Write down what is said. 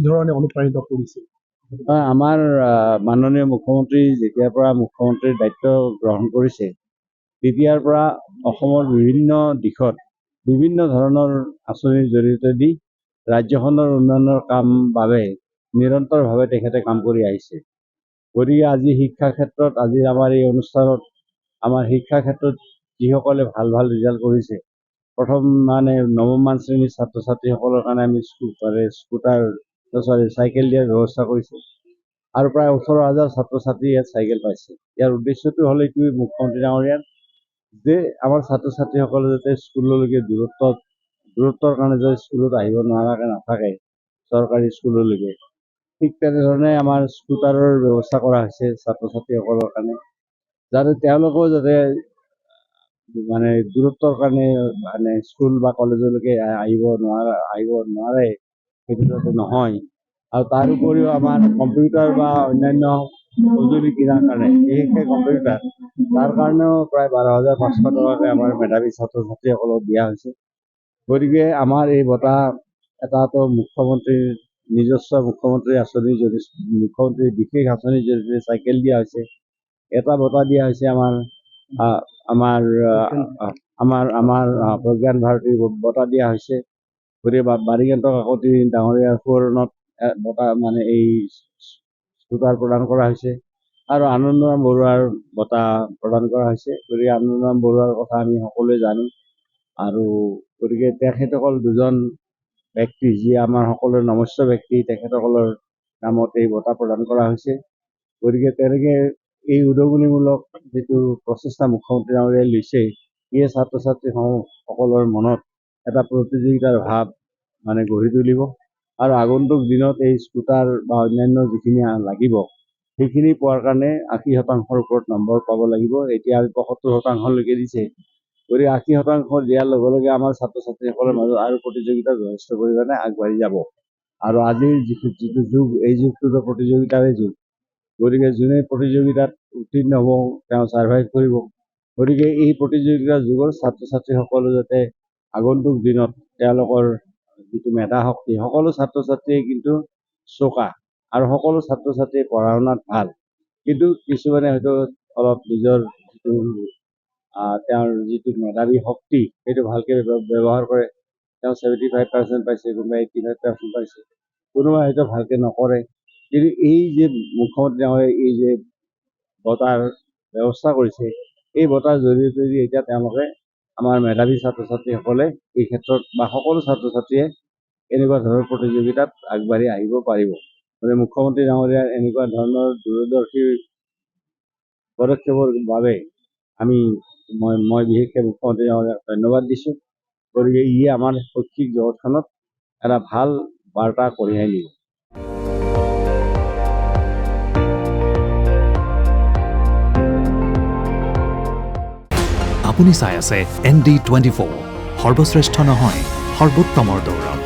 ধৰণে অনুপ্ৰাণিত কৰিছে? আমাৰ মাননীয় মুখ্যমন্ত্ৰী যেতিয়াৰ পৰা মুখ্যমন্ত্ৰীৰ দায়িত্ব গ্ৰহণ কৰিছে তেতিয়াৰ পৰা অসমৰ বিভিন্ন দিশত বিভিন্ন ধৰণৰ আঁচনিৰ জৰিয়তে দি ৰাজ্যখনৰ উন্নয়নৰ কাম বাবে নিৰন্তৰভাৱে তেখেতে কাম কৰি আহিছে। গতিকে আজি শিক্ষাৰ ক্ষেত্ৰত আজি আমাৰ এই অনুষ্ঠানত আমাৰ শিক্ষাৰ ক্ষেত্ৰত যিসকলে ভাল ভাল ৰিজাল্ট কৰিছে, প্ৰথম নৱমমান শ্ৰেণীৰ ছাত্ৰ ছাত্ৰীসকলৰ কাৰণে আমি চাইকেল দিয়াৰ ব্যৱস্থা কৰিছোঁ আৰু প্ৰায় 18,000 ছাত্ৰ ছাত্ৰী ইয়াত চাইকেল পাইছে। ইয়াৰ উদ্দেশ্যটো হ'ল এইটোৱে মুখ্যমন্ত্ৰী ডাঙৰীয়াৰ যে আমাৰ ছাত্ৰ ছাত্ৰীসকলে যাতে স্কুললৈকে দূৰত্বৰ কাৰণে যাতে স্কুলত আহিব নোৱাৰাকৈ নাথাকে চৰকাৰী স্কুললৈকে, ঠিক তেনেধৰণে আমাৰ স্কুটাৰৰ ব্যৱস্থা কৰা হৈছে ছাত্ৰ ছাত্ৰীসকলৰ কাৰণে, যাতে তেওঁলোকেও যাতে দূৰত্বৰ কাৰণে স্কুল বা কলেজলৈকে আহিব নোৱাৰে সেইটো যাতে নহয়। আৰু তাৰ উপৰিও আমাৰ কম্পিউটাৰ বা অন্যান্য সঁজুলি কিনাৰ কাৰণে বিশেষকৈ কম্পিউটাৰ তাৰ কাৰণেও প্ৰায় 12,500 টকাকৈ আমাৰ মেধাৱী ছাত্ৰ ছাত্ৰীসকলক দিয়া হৈছে। গতিকে আমাৰ এই বঁটা এটাতো মুখ্যমন্ত্ৰীৰ নিজস্ব মুখ্যমন্ত্ৰী আঁচনিৰ জৰিয়তে মুখ্যমন্ত্ৰীৰ বিশেষ আঁচনিৰ জৰিয়তে চাইকেল দিয়া হৈছে, এটা বঁটা দিয়া হৈছে আমাৰ প্ৰজ্ঞান ভাৰতীৰ বঁটা দিয়া হৈছে। গতিকে বাণীকান্ত কাকতি ডাঙৰীয়াৰ সোঁৱৰণত বঁটা এই স্কুটাৰ প্ৰদান কৰা হৈছে আৰু আনন্দৰাম বৰুৱাৰ বঁটা প্ৰদান কৰা হৈছে। গতিকে আনন্দৰাম বৰুৱাৰ কথা আমি সকলোৱে জানো আৰু গতিকে তেখেতসকল দুজন ব্যক্তি যি আমাৰ সকলোৰে নমস্য ব্যক্তি, তেখেতসকলৰ নামত এই বঁটা প্ৰদান কৰা হৈছে। গতিকে তেনেকৈ এই উদগনিমূলক যিটো প্ৰচেষ্টা মুখ্যমন্ত্ৰী ডাঙৰীয়াই লৈছে, ইয়ে ছাত্ৰ ছাত্ৰীসকলৰ মনত এটা প্ৰতিযোগিতাৰ ভাৱ গঢ়ি তুলিব আৰু আগন্তুক দিনত এই স্কুটাৰ বা অন্যান্য যিখিনি লাগিব সেইখিনি পোৱাৰ কাৰণে 80% ওপৰত নম্বৰ পাব লাগিব। এতিয়া 75%লৈকে দিছে। গতিকে 80% দিয়াৰ লগে লগে আমাৰ ছাত্ৰ ছাত্ৰীসকলৰ মাজত আৰু প্ৰতিযোগিতা যথেষ্ট পৰিমাণে আগবাঢ়ি যাব। আৰু আজিৰ যিটো যুগ, এই যুগটোতো প্ৰতিযোগিতাৰে যুগ। গতিকে যোনে প্ৰতিযোগিতাত উত্তীৰ্ণ হ'ব তেওঁ ছাৰ্ভাইভ কৰিব। গতিকে এই প্ৰতিযোগিতাৰ যুগৰ ছাত্ৰ ছাত্ৰীসকলে যাতে আগন্তুক দিনত তেওঁলোকৰ যিটো মেধা শক্তি, সকলো ছাত্ৰ ছাত্ৰীয়ে কিন্তু চোকা আৰু সকলো ছাত্ৰ ছাত্ৰীয়ে পঢ়া শুনাত ভাল, কিন্তু কিছুমানে হয়তো অলপ নিজৰ তেওঁৰ যিটো মেধাৱী শক্তি সেইটো ভালকৈ ব্যৱহাৰ কৰে। তেওঁ 75% পাইছে, কোনোবাই 85% পাইছে, কোনোবাই হয়তো ভালকৈ নকৰে। কিন্তু এই যে মুখ্যমন্ত্ৰী ডাঙৰীয়াই এই যে বঁটাৰ ব্যৱস্থা কৰিছে, এই বঁটাৰ জৰিয়তে এতিয়া তেওঁলোকে আমাৰ মেধাৱী ছাত্ৰ ছাত্ৰীসকলে এই ক্ষেত্ৰত বা সকলো ছাত্ৰ ছাত্ৰীয়ে এনেকুৱা ধৰণৰ প্ৰতিযোগিতাত আগবাঢ়ি আহিব পাৰিব। গতিকে মুখ্যমন্ত্ৰী ডাঙৰীয়াৰ এনেকুৱা ধৰণৰ দূৰদৰ্শী পদক্ষেপৰ বাবে মই বিশেষকৈ মুখ্যমন্ত্ৰী ডাঙৰীয়াক ধন্যবাদ দিছোঁ। গতিকে ইয়ে আমাৰ শৈক্ষিক জগতখনত এটা ভাল বাৰ্তা কঢ়িয়াই নিব। আপুনি চাই আছে ND24, সৰ্বশ্ৰেষ্ঠ নহয় সৰ্বোত্তমৰ দৌৰত।